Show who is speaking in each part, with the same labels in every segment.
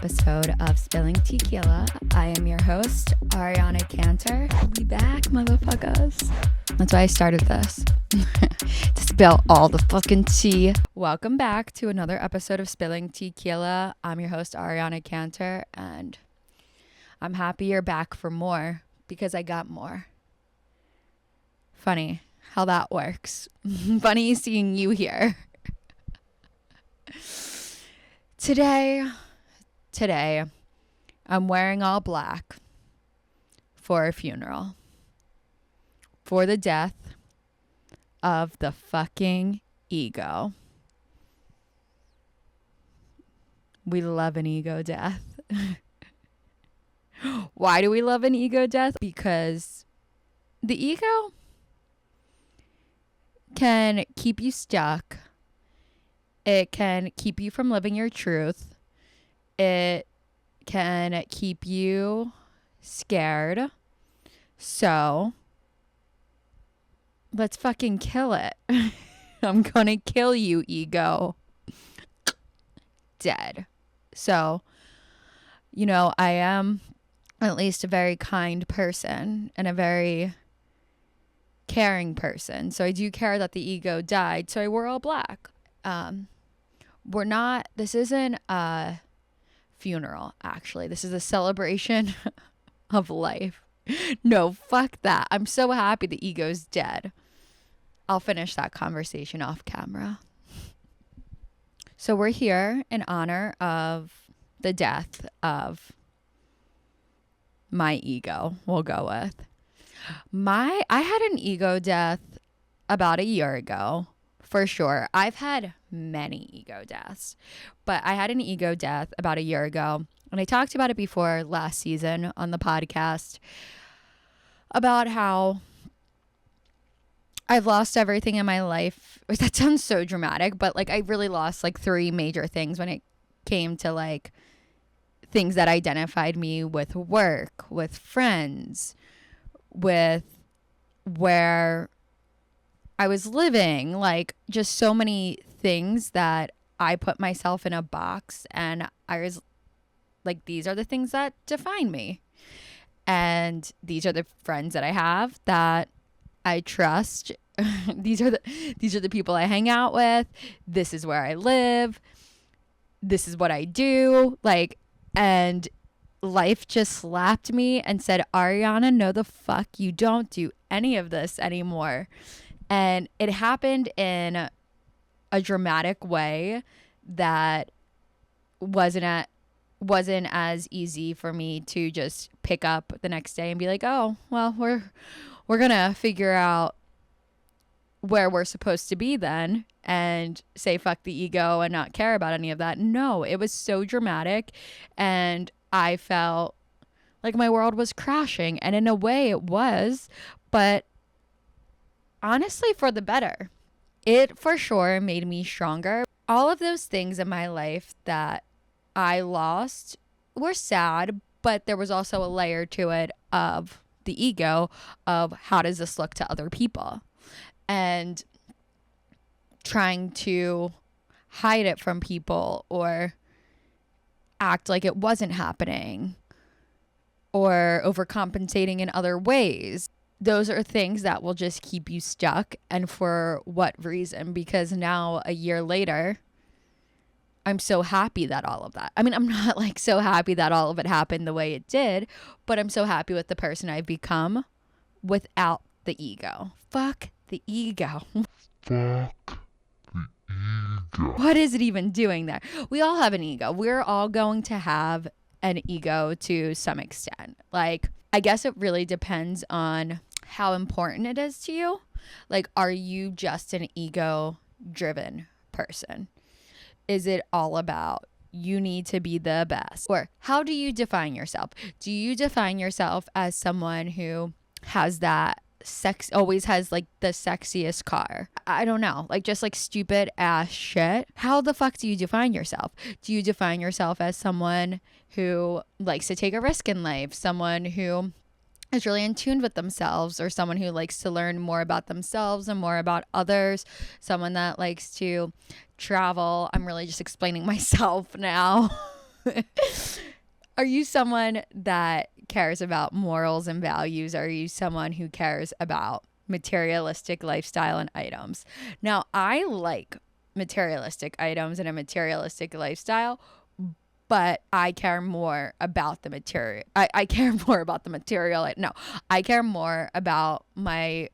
Speaker 1: episode of Spilling Tequila. I am your host, Ariana Cantor. We back, motherfuckers. That's why I started this. To spill all the fucking tea. Welcome back to another episode of Spilling Tequila. I'm your host, Ariana Cantor, and I'm happy you're back for more because I got more. Funny how that works. Funny seeing you here. Today, I'm wearing all black for a funeral. For the death of the fucking ego. We love an ego death. Why do we love an ego death? Because the ego can keep you stuck. It can keep you from living your truth. It can keep you scared. So, let's fucking kill it. I'm gonna kill you, ego. Dead. So, I am at least a very kind person and a very caring person. So I do care that the ego died. So I wore all black. This isn't a funeral, actually. This is a celebration of life. No, fuck that. I'm so happy the ego's dead. I'll finish that conversation off camera. So we're here in honor of the death of my ego, we'll go with. I had an ego death about a year ago. For sure. I've had many ego deaths, but I had an ego death about a year ago. And I talked about it before last season on the podcast about how I've lost everything in my life. That sounds so dramatic, but I really lost 3 major things when it came to things that identified me with work, with friends, with where I was living, just so many things that I put myself in a box, and I was these are the things that define me. And these are the friends that I have that I trust. These are the people I hang out with. This is where I live. This is what I do. And life just slapped me and said, Ariana, no the fuck, you don't do any of this anymore. And it happened in a dramatic way that wasn't as easy for me to just pick up the next day and be like, oh, well, we're gonna figure out where we're supposed to be then and say fuck the ego and not care about any of that. No, it was so dramatic, and I felt like my world was crashing, and in a way it was, but honestly, for the better. It for sure made me stronger. All of those things in my life that I lost were sad, but there was also a layer to it of the ego of how does this look to other people, and trying to hide it from people or act like it wasn't happening or overcompensating in other ways. Those are things that will just keep you stuck. And for what reason? Because now, a year later, I'm so happy that all of that. I mean, I'm not so happy that all of it happened the way it did, but I'm so happy with the person I've become without the ego. Fuck the ego.
Speaker 2: Fuck the ego.
Speaker 1: What is it even doing there? We all have an ego. We're all going to have an ego to some extent. I guess it really depends on how important it is to you. Are you just an ego-driven person? Is it all about you need to be the best? Or how do you define yourself? Do you define yourself as someone who has that always has the sexiest car? I don't know, just stupid ass shit. How the fuck do you define yourself? Do you define yourself as someone who likes to take a risk in life, someone who is really in tune with themselves, or someone who likes to learn more about themselves and more about others, someone that likes to travel? I'm really just explaining myself now. Are you someone that cares about morals and values? Are you someone who cares about materialistic lifestyle and items? Now, I like materialistic items and a materialistic lifestyle, but I care more about the material. I care more about the material. No, I care more about my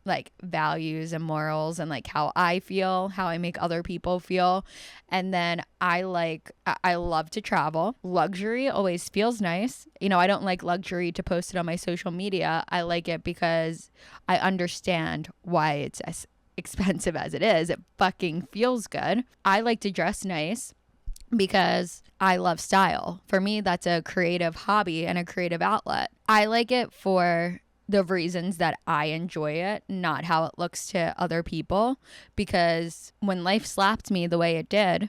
Speaker 1: like values and morals and like how I feel, how I make other people feel. And then I love to travel. Luxury always feels nice. You know, I don't like luxury to post it on my social media. I like it because I understand why it's as expensive as it is. It fucking feels good. I like to dress nice because I love style. For me, that's a creative hobby and a creative outlet. I like it for the reasons that I enjoy it, not how it looks to other people. Because when life slapped me the way it did,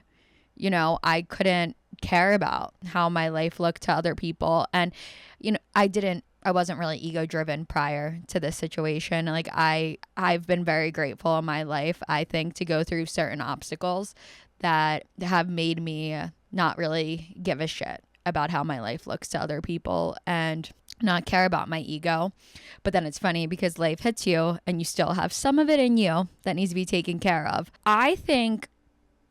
Speaker 1: you know, I couldn't care about how my life looked to other people. And, you know, I wasn't really ego driven prior to this situation. Like I've been very grateful in my life, I think, to go through certain obstacles that have made me not really give a shit about how my life looks to other people and not care about my ego. But then it's funny because life hits you and you still have some of it in you that needs to be taken care of. I think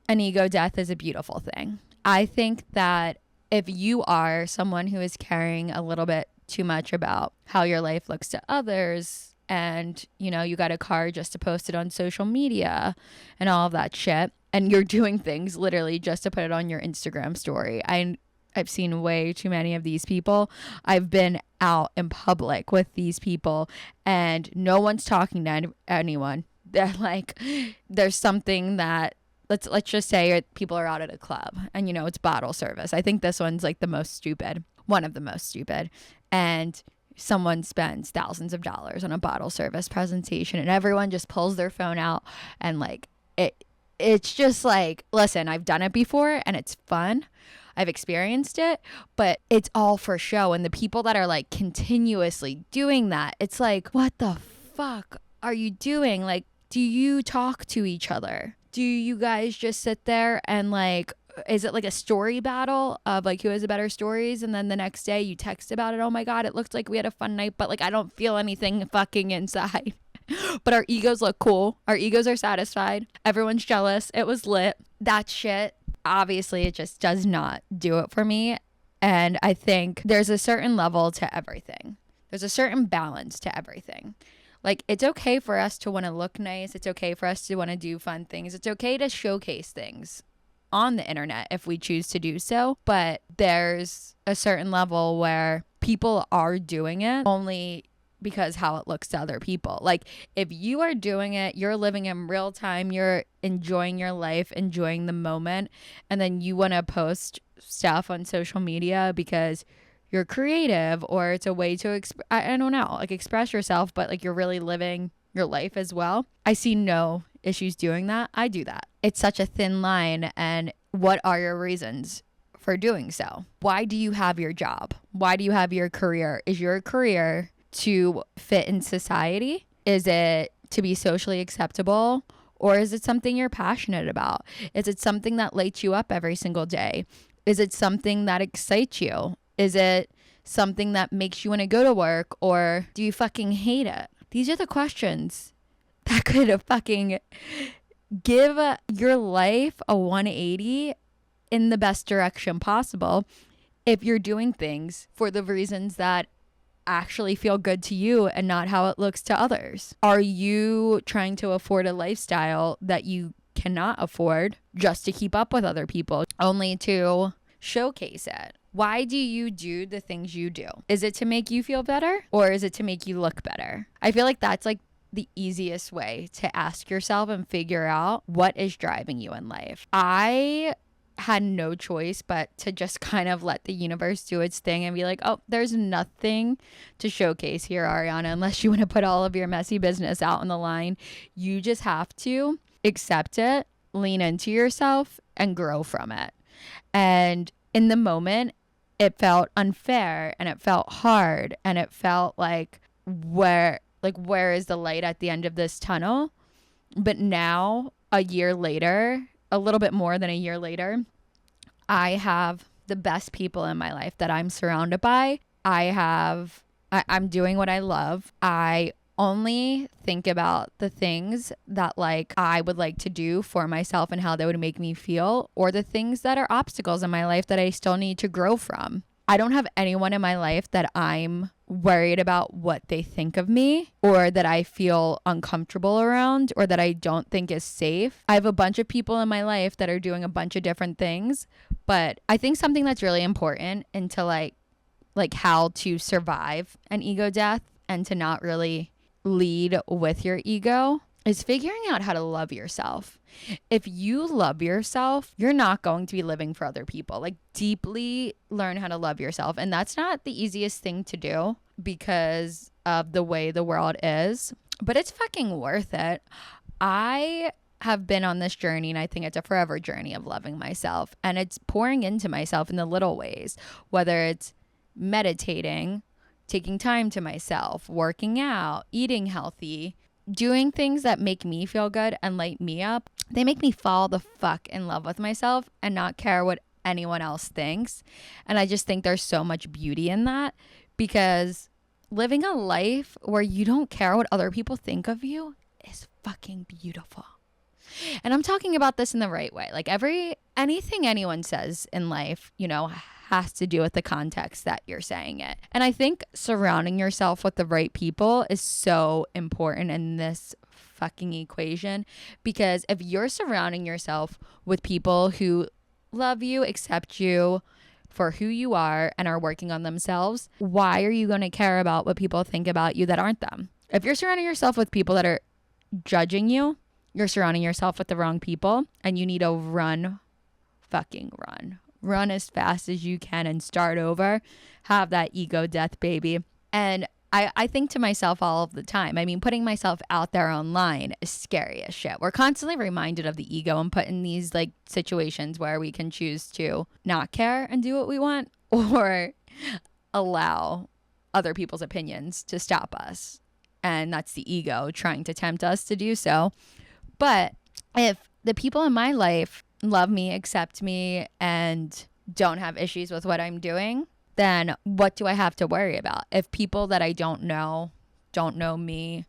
Speaker 1: an ego death is a beautiful thing. I think that if you are someone who is caring a little bit too much about how your life looks to others, and you know, you got a car just to post it on social media and all of that shit, and you're doing things literally just to put it on your Instagram story. I've seen way too many of these people. I've been out in public with these people and no one's talking to anyone. They're like, there's something that let's just say people are out at a club and you know it's bottle service. I think this one's like the most stupid, one of the most stupid. And someone spends thousands of dollars on a bottle service presentation and everyone just pulls their phone out and like it's just like, listen, I've done it before and it's fun. I've experienced it, but it's all for show. And the people that are like continuously doing that, it's like, what the fuck are you doing? Like, do you talk to each other? Do you guys just sit there and like, is it like a story battle of like who has the better stories? And then the next day you text about it. Oh my God, it looked like we had a fun night, but like I don't feel anything fucking inside. But our egos look cool. Our egos are satisfied. Everyone's jealous. It was lit. That shit, obviously, it just does not do it for me. And I think there's a certain level to everything. There's a certain balance to everything. Like, it's okay for us to want to look nice. It's okay for us to want to do fun things. It's okay to showcase things on the internet if we choose to do so. But there's a certain level where people are doing it only because how it looks to other people. Like, if you are doing it, you're living in real time, you're enjoying your life, enjoying the moment, and then you want to post stuff on social media because you're creative or it's a way to I don't know, like express yourself, but like you're really living your life as well. I see no issues doing that. I do that. It's such a thin line. And what are your reasons for doing so? Why do you have your job? Why do you have your career? Is your career to fit in society? Is it to be socially acceptable? Or is it something you're passionate about? Is it something that lights you up every single day? Is it something that excites you? Is it something that makes you want to go to work? Or do you fucking hate it? These are the questions that could fucking give your life a 180 in the best direction possible if you're doing things for the reasons that actually feel good to you and not how it looks to others. Are you trying to afford a lifestyle that you cannot afford just to keep up with other people, only to showcase it? Why do you do the things you do? Is it to make you feel better or is it to make you look better? I feel like that's like the easiest way to ask yourself and figure out what is driving you in life. I had no choice but to just kind of let the universe do its thing and be like, oh, there's nothing to showcase here, Ariana, unless you want to put all of your messy business out on the line. You just have to accept it, lean into yourself, and grow from it. And in the moment, it felt unfair and it felt hard and it felt like where is the light at the end of this tunnel? But now, a year later, a little bit more than a year later, I have the best people in my life that I'm surrounded by. I'm doing what I love. I only think about the things that like I would like to do for myself and how they would make me feel, or the things that are obstacles in my life that I still need to grow from. I don't have anyone in my life that I'm worried about what they think of me, or that I feel uncomfortable around, or that I don't think is safe. I have a bunch of people in my life that are doing a bunch of different things, but I think something that's really important into like how to survive an ego death and to not really lead with your ego is figuring out how to love yourself. If you love yourself, you're not going to be living for other people. Like, deeply learn how to love yourself. And that's not the easiest thing to do because of the way the world is, but it's fucking worth it. I have been on this journey, and I think it's a forever journey of loving myself. And it's pouring into myself in the little ways, whether it's meditating, taking time to myself, working out, eating healthy, doing things that make me feel good and light me up. They make me fall the fuck in love with myself and not care what anyone else thinks. And I just think there's so much beauty in that, because living a life where you don't care what other people think of you is fucking beautiful. And I'm talking about this in the right way. Like, anything anyone says in life, has to do with the context that you're saying it. And I think surrounding yourself with the right people is so important in this fucking equation, because if you're surrounding yourself with people who love you, accept you for who you are, and are working on themselves, why are you going to care about what people think about you that aren't them? If you're surrounding yourself with people that are judging you, you're surrounding yourself with the wrong people, and you need to run as fast as you can and start over. Have that ego death, baby. And I think to myself all of the time, I mean, putting myself out there online is scary as shit. We're constantly reminded of the ego and put in these like situations where we can choose to not care and do what we want, or allow other people's opinions to stop us. And that's the ego trying to tempt us to do so. But if the people in my life love me, accept me, and don't have issues with what I'm doing, then what do I have to worry about? If people that I don't know me,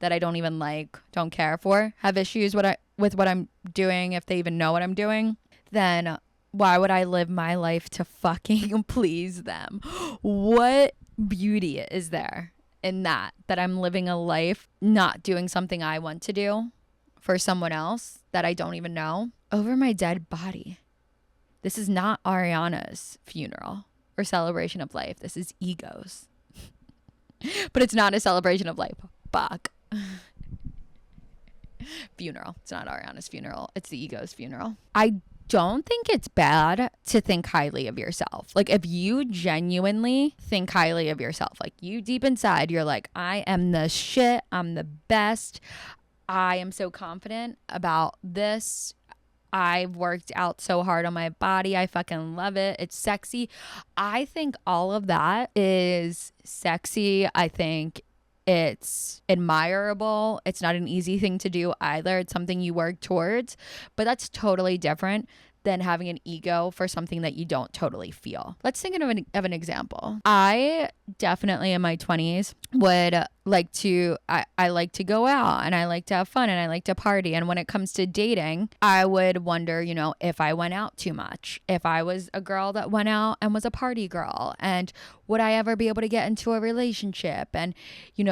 Speaker 1: that I don't even like, don't care for, have issues with what I'm doing, if they even know what I'm doing, then why would I live my life to fucking please them? What beauty is there in that I'm living a life not doing something I want to do for someone else that I don't even know over my dead body? This is not Ariana's funeral or celebration of life. This is ego's. But it's not a celebration of life. Fuck. Funeral. It's not Ariana's funeral. It's the ego's funeral. I don't think it's bad to think highly of yourself. Like, if you genuinely think highly of yourself, like you deep inside, you're like, I am the shit. I'm the best. I am so confident about this. I've worked out so hard on my body. I fucking love it. It's sexy. I think all of that is sexy. I think it's admirable. It's not an easy thing to do either. It's something you work towards, but that's totally different than having an ego for something that you don't totally feel. Let's think of an example. I definitely in my 20s would like to, I like to go out, and I like to have fun, and I like to party. And when it comes to dating, I would wonder, if I went out too much, if I was a girl that went out and was a party girl, and would I ever be able to get into a relationship? And,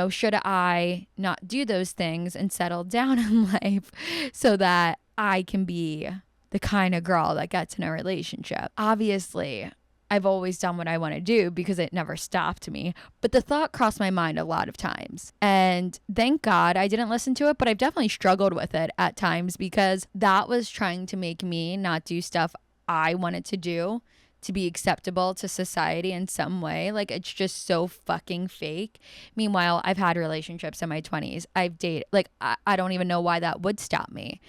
Speaker 1: should I not do those things and settle down in life so that I can be the kind of girl that gets in a relationship? Obviously, I've always done what I want to do because it never stopped me. But the thought crossed my mind a lot of times. And thank God I didn't listen to it, but I've definitely struggled with it at times, because that was trying to make me not do stuff I wanted to do to be acceptable to society in some way. Like, it's just so fucking fake. Meanwhile, I've had relationships in my 20s. I've dated, like, I don't even know why that would stop me,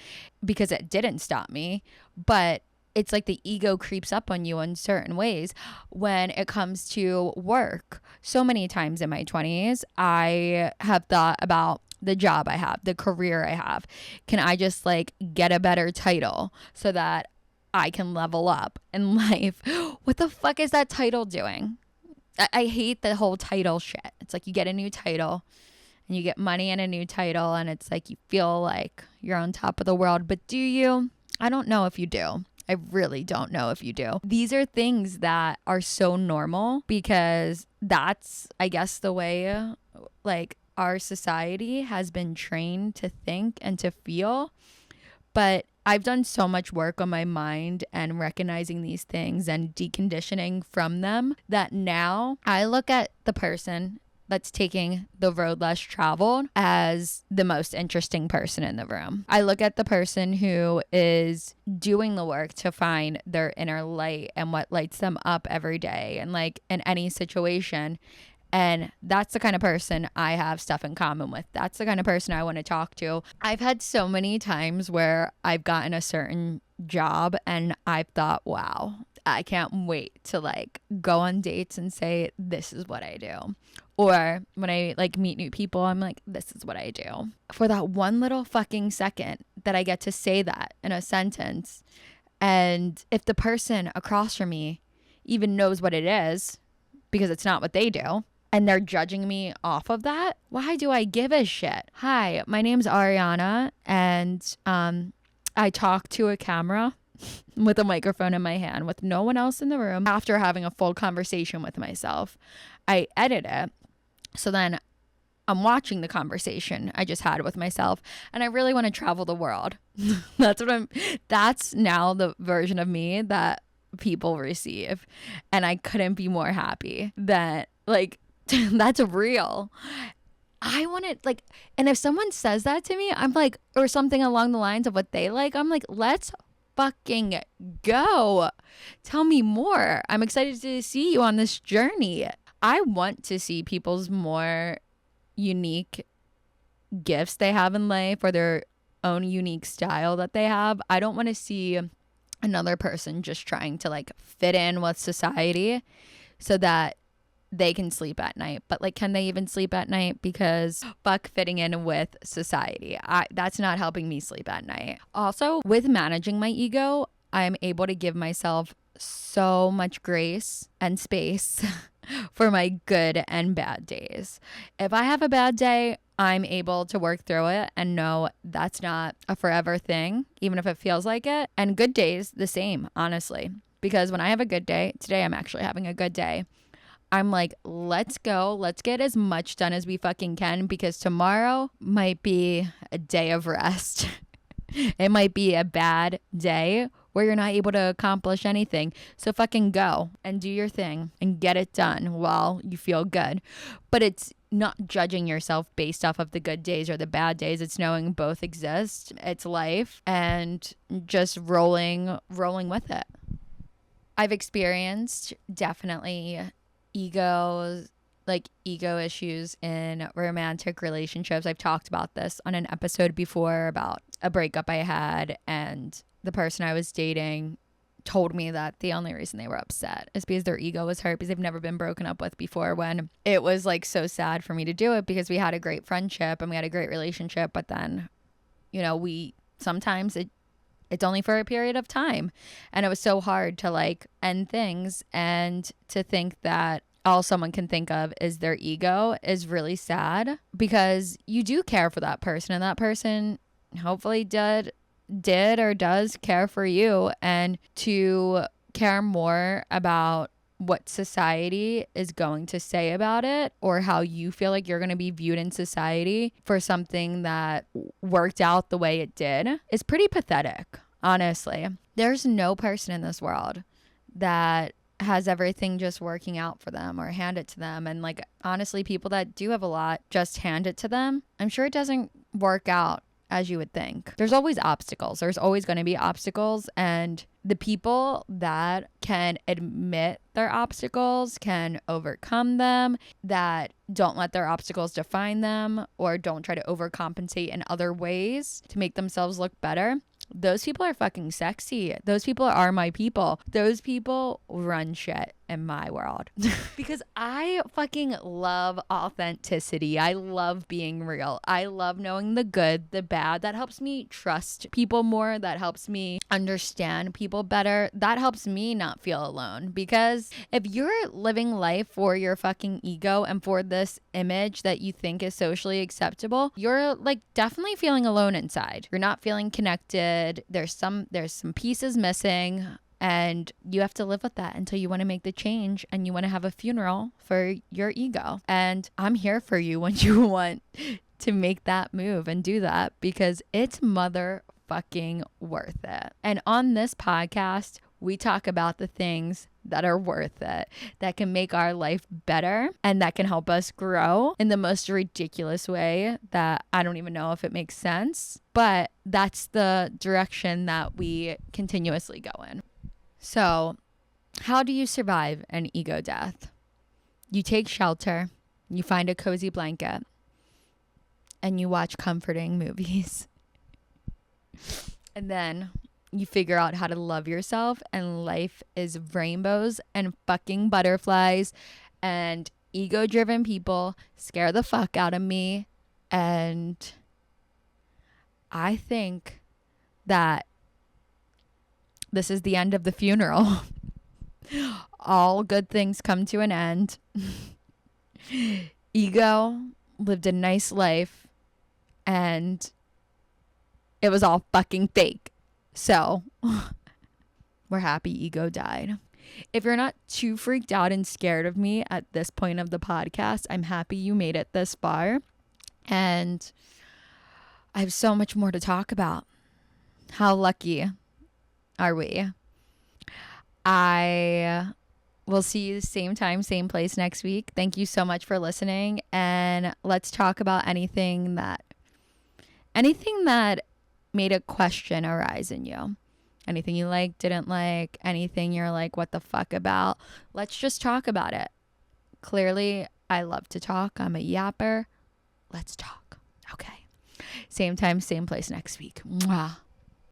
Speaker 1: because it didn't stop me. But it's like the ego creeps up on you in certain ways when it comes to work. So many times in my 20s, I have thought about the job I have, the career I have. Can I just like get a better title so that I can level up in life. What the fuck is that title doing? I hate the whole title shit. It's like you get a new title and you get money and a new title, and it's like you feel like you're on top of the world. But do you? I don't know if you do. I really don't know if you do. These are things that are so normal because that's, I guess, the way like our society has been trained to think and to feel. But I've done so much work on my mind and recognizing these things and deconditioning from them that now I look at the person that's taking the road less traveled as the most interesting person in the room. I look at the person who is doing the work to find their inner light and what lights them up every day and like in any situation. And that's the kind of person I have stuff in common with. That's the kind of person I want to talk to. I've had so many times where I've gotten a certain job and I've thought, wow, I can't wait to like go on dates and say, this is what I do. Or when I like meet new people, I'm like, this is what I do. For that one little fucking second that I get to say that in a sentence. And if the person across from me even knows what it is, because it's not what they do, and they're judging me off of that, why do I give a shit? Hi, my name's Ariana, and I talk to a camera with a microphone in my hand with no one else in the room after having a full conversation with myself. I edit it. So then I'm watching the conversation I just had with myself, and I really want to travel the world. That's now the version of me that people receive. And I couldn't be more happy that like, that's real. I want to like, and if someone says that to me, I'm like, or something along the lines of what they like, I'm like, let's fucking go. Tell me more. I'm excited to see you on this journey. I want to see people's more unique gifts they have in life or their own unique style that they have. I don't want to see another person just trying to like fit in with society so that they can sleep at night. But like, can they even sleep at night? Because fuck fitting in with society. That's not helping me sleep at night. Also, with managing my ego, I'm able to give myself so much grace and space for my good and bad days. If I have a bad day, I'm able to work through it and know that's not a forever thing, even if it feels like it. And good days, the same, honestly. Because when I have a good day, today I'm actually having a good day, I'm like, let's go. Let's get as much done as we fucking can because tomorrow might be a day of rest. It might be a bad day where you're not able to accomplish anything. So fucking go and do your thing and get it done while you feel good. But it's not judging yourself based off of the good days or the bad days. It's knowing both exist. It's life and just rolling with it. I've experienced definitely ego issues in romantic relationships. I've talked about this on an episode before about a breakup I had, and the person I was dating told me that the only reason they were upset is because their ego was hurt because they've never been broken up with before, when it was like so sad for me to do it because we had a great friendship and we had a great relationship. But then, you know, sometimes it's only for a period of time. And it was so hard to like end things, and to think that all someone can think of is their ego is really sad, because you do care for that person, and that person hopefully did or does care for you. And to care more about what society is going to say about it, or how you feel like you're going to be viewed in society for something that worked out the way it did, is pretty pathetic, honestly. There's no person in this world that has everything just working out for them or hand it to them. And like, honestly, people that do have a lot just hand it to them. I'm sure it doesn't work out as you would think. There's always obstacles. There's always going to be obstacles. And the people that can admit their obstacles, can overcome them, that don't let their obstacles define them, or don't try to overcompensate in other ways to make themselves look better, those people are fucking sexy. Those people are my people. Those people run shit in my world. Because I fucking love authenticity. I love being real. I love knowing the good, the bad. That helps me trust people more. That helps me understand people better. That helps me not feel alone. Because if you're living life for your fucking ego and for this image that you think is socially acceptable, you're like definitely feeling alone inside. You're not feeling connected. There's some pieces missing, and you have to live with that until you want to make the change and you want to have a funeral for your ego. And I'm here for you when you want to make that move and do that, because it's motherfucking worth it. And on this podcast, we talk about the things that are worth it, that can make our life better and that can help us grow in the most ridiculous way that I don't even know if it makes sense, but that's the direction that we continuously go in. So, how do you survive an ego death? You take shelter, you find a cozy blanket, and you watch comforting movies. And then you figure out how to love yourself, and life is rainbows and fucking butterflies, and ego-driven people scare the fuck out of me. And I think that this is the end of the funeral. All good things come to an end. Ego lived a nice life, and it was all fucking fake. So we're happy ego died. If you're not too freaked out and scared of me at this point of the podcast, I'm happy you made it this far. And I have so much more to talk about. How lucky are we? I will see you same time, same place next week. Thank you so much for listening. And let's talk about anything that made a question arise in you. Anything you like, didn't like, anything you're like, what the fuck about? Let's just talk about it. Clearly, I love to talk. I'm a yapper. Let's talk. Okay. Same time, same place next week. Mwah.